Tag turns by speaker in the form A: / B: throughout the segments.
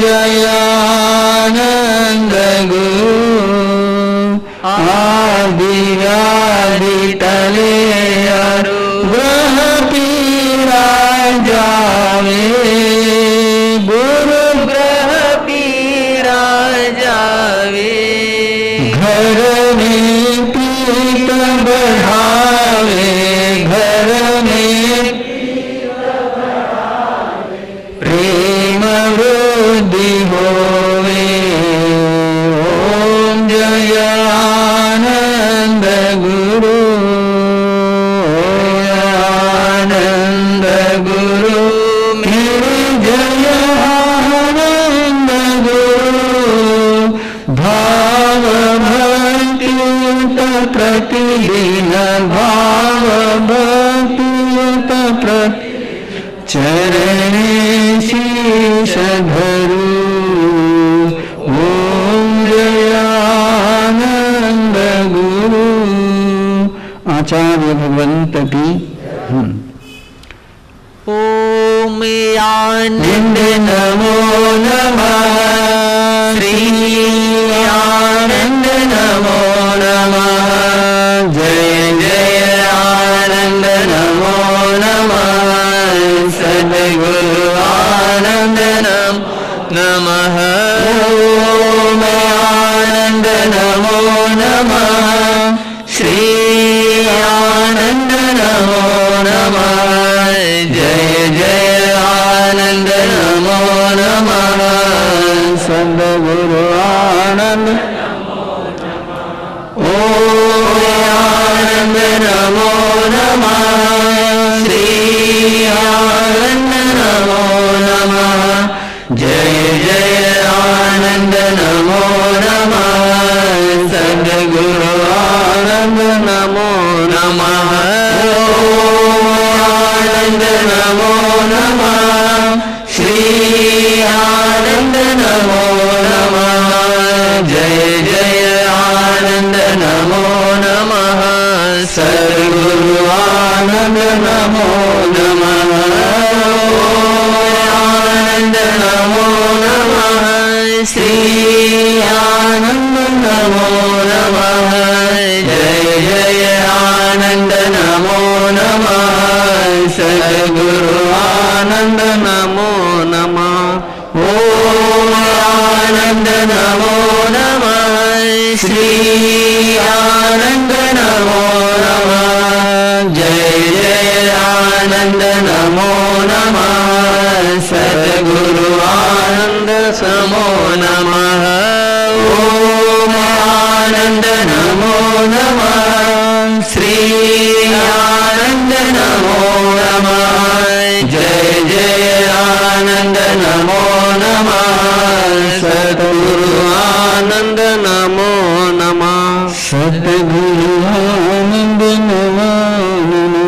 A: जयानंद गुरु आदिव्याधि टले ग्रह पीरा जावे गुरु ग्रह पीरा जावे घर में पीत बढ़ावे घर में प्रेम वृद्धि होवे ओम जयानंद गुरु आनंद गुरु मेरे जयानंद गुरु भाव भक्तियुत प्रतिदिन भाव भक्तियुत प्रति चरणे शीश धरू ओम जयानंद गुरु आचार्य भगवंत की
B: ओम आनंद
A: नमो नमः श्री आनंद नमो नमः जय जय आनंद नमो नमः सद्गुरु आनंद
B: नमः
A: ओम आनंद नमो नमः श्री आनंद नमो नमः जय जय आनंद नमो नमः सद्गुरु आनंद ओम आनंद नमो नमः श्री आनंद नमो नमः जय जय आनंद नमो नमः सद्गुरु आनंद नमो नमः ओम आनंद नमो नमः श्री आनंद नमो नमः जय जय आनंद नमो नमः सद्गुरु आनंद नमो नमः आनंद नमो नमः श्री आनंद नमो नमः जय जय आनंद नमो नमः सद्गुरु आनंद नमो नमः ओम आनंद नमो नमः श्री आनंद नमो नमः जय जय आनंद नमो नमः सद्गुरु आनंद समो नमः ओम आनंद नमो नमः श्री आनंद नमो नमः जय जय आनंद नमो नमः सद्गुरु आनंद नमो नमः सद्गुरु आनंद नमो नमः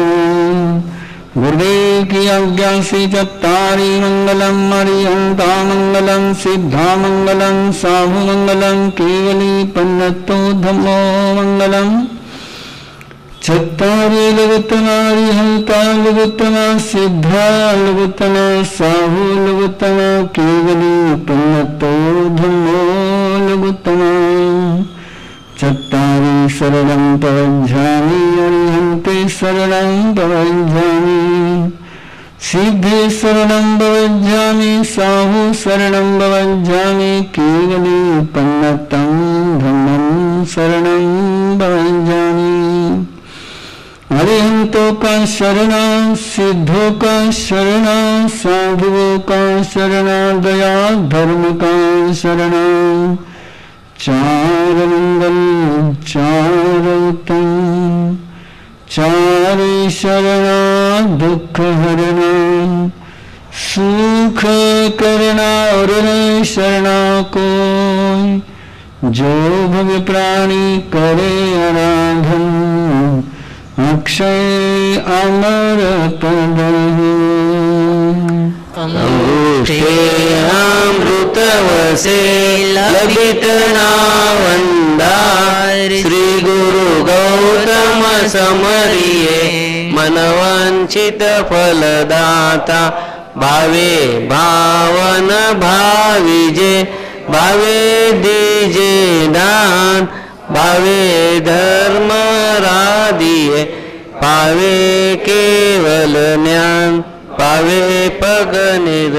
A: गुरुदेव की आज्ञा से चत्तारि मंगलम अरिहंता मंगलम सिद्धा मंगलम साहु मंगलम केवली पन्नतो धम्मो मंगलम चत्तारि लघुत्तमारिहंता लघुत्तमा सिद्धा लघुत्तमा साहु लघुत्तमा केवली पन्नतो धम्मो लघुत्तमा चत्तारि शरणं प्रवज्झामि अरिहन्ते शरणं प्रवज्झामि सिद्धे शरणं प्रवज्झामि साहु शरणं प्रवज्झामि केवली पन्नतं धम्मं शरणं प्रवज्झामि अरिहंतों का शरणा सिद्धों का शरणा साधुओं का शरणा दया धर्म का शरणा चार मंगल चार उत्तम चार शरणा दुख हरणा सुख करना और शरणा को जो भव प्राणी करे आराधन अक्षय अमर पद अमृत वसे लबितना वंदार श्री गुरु गौतम समरिये मनवांचित फलदाता
B: भावे भावन भाविजे भावे दीजे दान भावे धर्म राधिये पावे केवल ज्ञान पावे पग निर